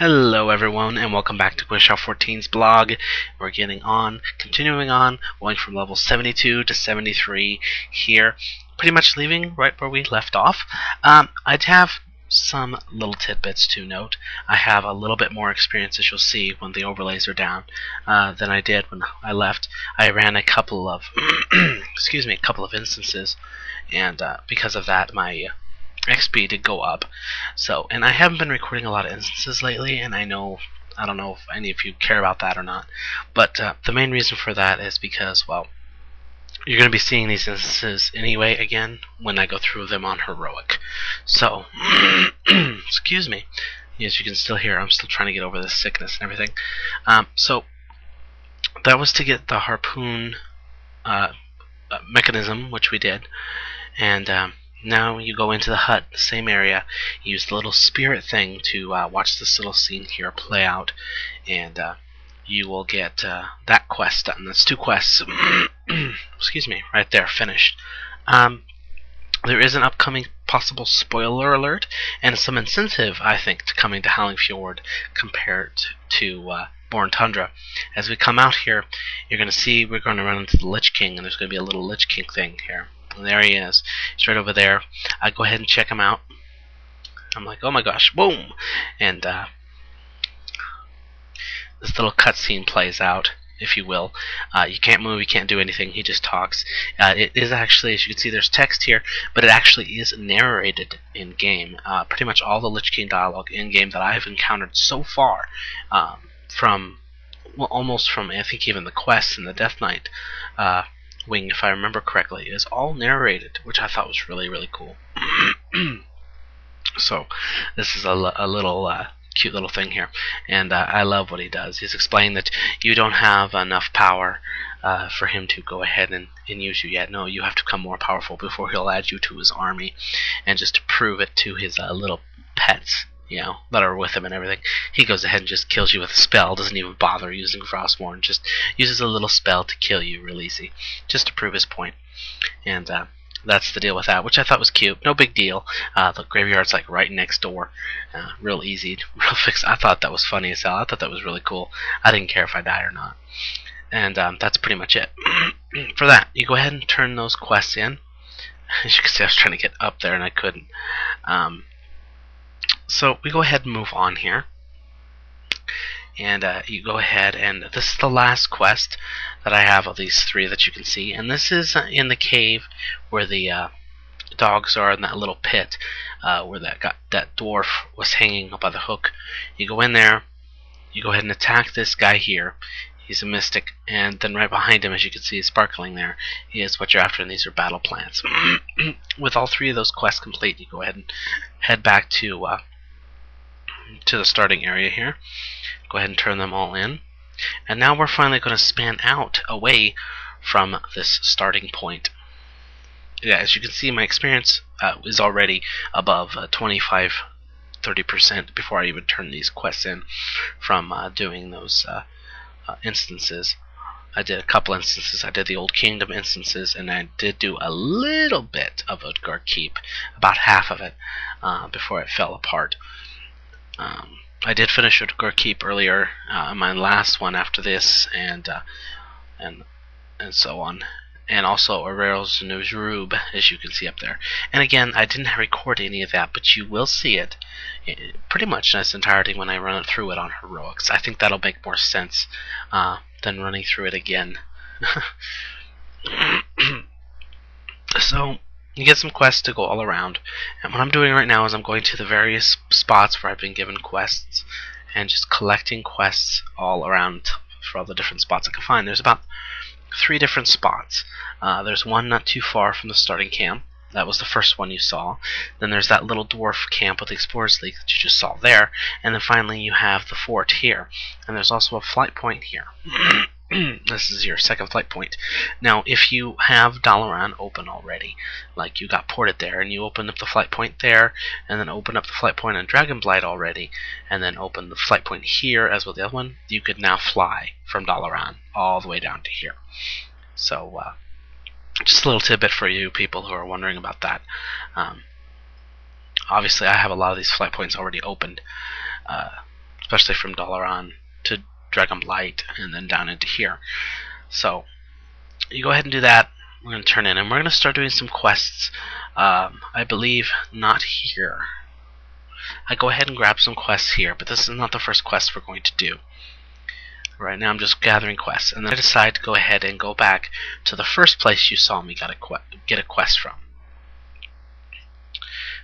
Hello everyone, and welcome back to Quicks14's blog. We're continuing on, going from level 72 to 73 here, pretty much leaving right where we left off. I'd have some little tidbits to note. I have a little bit more experience, as you'll see when the overlays are down, than I did when I left. I ran a couple of a couple of instances, and because of that, my XP did go up. So, and I haven't been recording a lot of instances lately, and I don't know if any of you care about that or not, but the main reason for that is because, well, you're going to be seeing these instances anyway again when I go through them on heroic. So, excuse me, as you can still hear, I'm still trying to get over this sickness and everything. So that was to get the harpoon mechanism, which we did, and now you go into the hut, the same area, use the little spirit thing to watch this little scene here play out, and you will get that quest done. That's 2 quests, excuse me, right there, finished. There is an upcoming possible spoiler alert, and some incentive, I think, to coming to Howling Fjord compared to Born Tundra. As we come out here, you're going to see we're going to run into the Lich King, and there's going to be a little Lich King thing here. And there he is. He's right over there. I go ahead and check him out. I'm like, oh my gosh, boom! And this little cutscene plays out, if you will. You can't move, you can't do anything, he just talks. It is actually, as you can see, there's text here, but it actually is narrated in-game. Pretty much all the Lich King dialogue in-game that I've encountered so far, almost from, I think, even the quests and the Death Knight wing, if I remember correctly, is all narrated, which I thought was really, really cool. So this is a little cute little thing here, and I love what he does. He's explaining that you don't have enough power for him to go ahead and use you yet. No, you have to become more powerful before he'll add you to his army, and just to prove it to his little pets, you know, that are with him and everything, he goes ahead and just kills you with a spell. Doesn't even bother using Frostmourne, just uses a little spell to kill you real easy, just to prove his point. And that's the deal with that, which I thought was cute. No big deal. The graveyard's like right next door. Real easy, real fix. I thought that was funny as hell. I thought that was really cool. I didn't care if I died or not. And that's pretty much it. For that, you go ahead and turn those quests in. As you can see, I was trying to get up there and I couldn't. So we go ahead and move on here, and you go ahead, and this is the last quest that I have of these 3 that you can see, and this is in the cave where the dogs are in that little pit where that dwarf was hanging up by the hook. You go in there, you go ahead and attack this guy here. He's a mystic, and then right behind him, as you can see, sparkling there, is what you're after, and these are battle plants. With all 3 of those quests complete, you go ahead and head back to the starting area here. Go ahead and turn them all in, and now we're finally going to span out away from this starting point. Yeah, as you can see, my experience is already above 25-30% before I even turn these quests in from doing those instances. I did a couple instances. I did the Old Kingdom instances, and I did do a little bit of Utgard Keep, about half of it, before it fell apart. I did finish Utgard Keep earlier, my last one after this, and so on, and also Aurel's Nujrub, as you can see up there. And again, I didn't record any of that, but you will see it pretty much in its entirety when I run it through it on heroics. I think that'll make more sense than running through it again. So you get some quests to go all around, and what I'm doing right now is I'm going to the various spots where I've been given quests and just collecting quests all around for all the different spots I can find. There's about 3 different spots. There's one not too far from the starting camp. That was the first one you saw. Then there's that little dwarf camp with the Explorers League that you just saw there. And then finally you have the fort here. And there's also a flight point here. This is your second flight point. Now, if you have Dalaran open already, like you got ported there, and you open up the flight point there, and then open up the flight point on Dragonblight already, and then open the flight point here as well the other one, you could now fly from Dalaran all the way down to here. So, just a little tidbit for you people who are wondering about that. Obviously, I have a lot of these flight points already opened. especially from Dalaran to Dragonblight and then down into here. So you go ahead and do that. We're going to turn in, and we're going to start doing some quests. I believe not here. I go ahead and grab some quests here, but this is not the first quest we're going to do. Right now I'm just gathering quests, and then I decide to go ahead and go back to the first place you saw me get a quest from.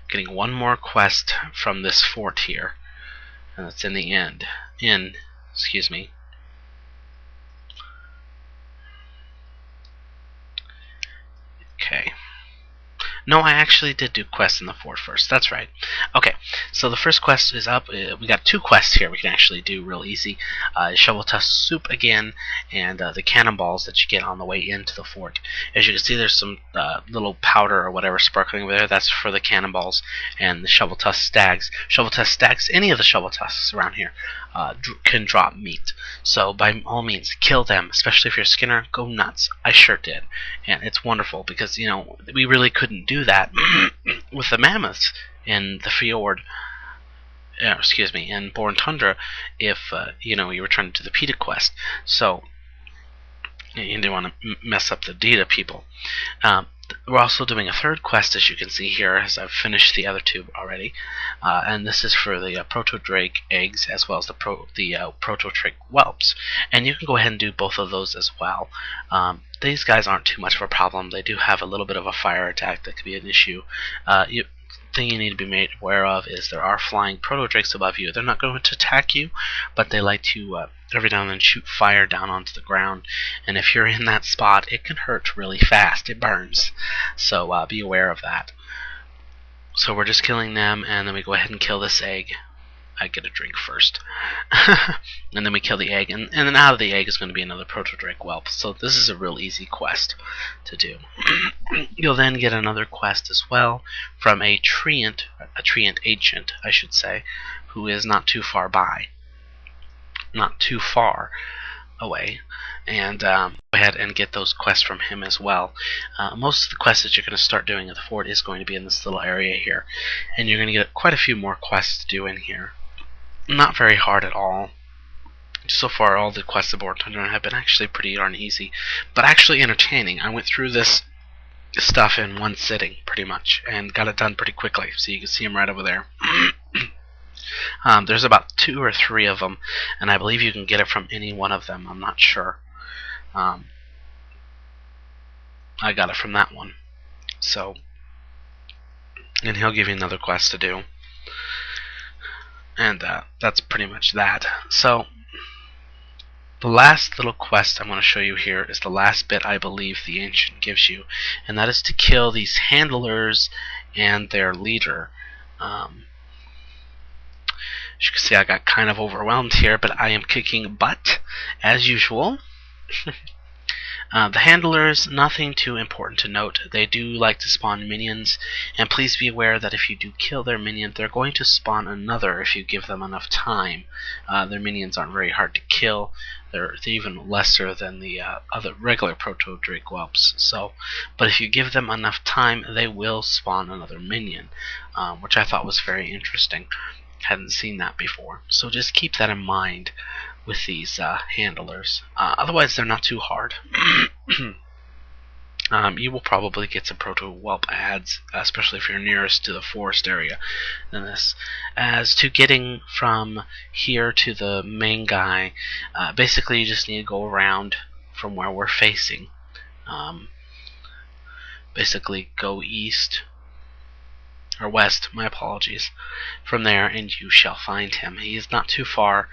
Getting one more quest from this fort here, and it's in the end. Excuse me. Okay. No, I actually did do quests in the fort first. That's right. Okay, so the first quest is up. We got 2 quests here we can actually do real easy. Shovel Tusk Soup again, and the cannonballs that you get on the way into the fort. As you can see, there's some little powder or whatever sparkling over there. That's for the cannonballs. And the Shovel Tusk Stags. Shovel Tusk Stags, any of the Shovel Tusks around here, can drop meat. So by all means, kill them, especially if you're a Skinner. Go nuts. I sure did. And it's wonderful because, you know, we really couldn't do that with the mammoths in the fjord, in Born Tundra, if you know, you were trying to do the PETA quest. So you didn't want to mess up the DETA people. We're also doing a third quest, as you can see here, as I've finished the other 2 already, and this is for the Proto-Drake eggs as well as the Proto-Drake whelps, and you can go ahead and do both of those as well. These guys aren't too much of a problem. They do have a little bit of a fire attack that could be an issue. Thing you need to be made aware of is there are flying Proto-Drakes above you. They're not going to attack you, but they like to every now and then shoot fire down onto the ground, and if you're in that spot, it can hurt really fast. It burns, so be aware of that. So we're just killing them, and then we go ahead and kill this egg. I get a drink first. And then we kill the egg, and then out of the egg is going to be another Proto-Drake whelp. So this is a real easy quest to do. You'll then get another quest as well from a treant ancient, I should say, who is not too far away, and go ahead and get those quests from him as well. Most of the quests that you're going to start doing at the fort is going to be in this little area here, and you're going to get quite a few more quests to do in here. Not very hard at all. So far, all the quests of Born Tundra have been actually pretty darn easy, but actually entertaining. I went through this stuff in one sitting, pretty much, and got it done pretty quickly. So you can see them right over there. There's about 2 or 3 of them, and I believe you can get it from any one of them. I'm not sure. I got it from that one. So, and he'll give you another quest to do. And that's pretty much that. So, the last little quest I'm going to show you here is the last bit I believe the Ancient gives you, and that is to kill these handlers and their leader. As you can see, I got kind of overwhelmed here, but I am kicking butt, as usual. The handlers, nothing too important to note. They do like to spawn minions, and please be aware that if you do kill their minion, they're going to spawn another if you give them enough time. Their minions aren't very hard to kill. They're even lesser than the other regular Proto-Drake whelps. So, but if you give them enough time, they will spawn another minion, which I thought was very interesting. Hadn't seen that before. So just keep that in mind with these handlers. Otherwise, they're not too hard. You will probably get some Proto-Whelp ads, especially if you're nearest to the forest area than this. As to getting from here to the main guy, basically you just need to go around from where we're facing. Basically go east, or west, my apologies, from there, and you shall find him. He is not too far.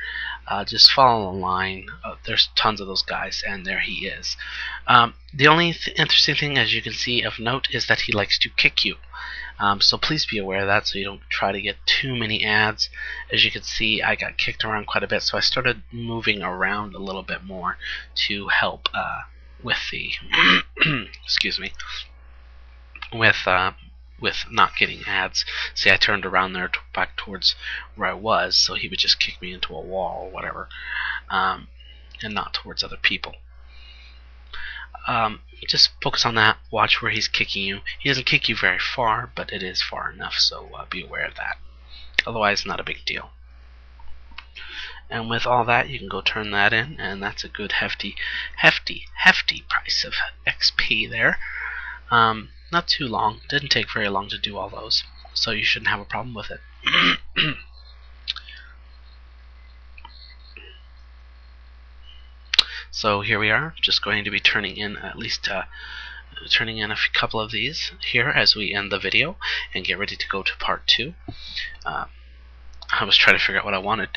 Just follow the line. There's tons of those guys, and there he is. The only interesting thing, as you can see, of note is that he likes to kick you. So please be aware of that, so you don't try to get too many ads. As you can see, I got kicked around quite a bit, so I started moving around a little bit more to help with the excuse me, with not getting ads. See, I turned around there back towards where I was, so he would just kick me into a wall or whatever, and not towards other people. Just focus on that. Watch where he's kicking you. He doesn't kick you very far, but it is far enough, so be aware of that. Otherwise, not a big deal. And with all that, you can go turn that in, and that's a good hefty price of XP there. Not too long. Didn't take very long to do all those, so you shouldn't have a problem with it. So here we are, just going to be turning in at least turning in a couple of these here as we end the video and get ready to go to part 2. I was trying to figure out what I wanted.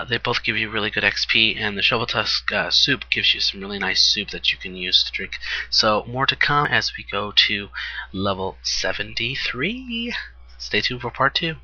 They both give you really good XP, and the shovel tusk soup gives you some really nice soup that you can use to drink. So more to come as we go to level 73. Stay tuned for part 2.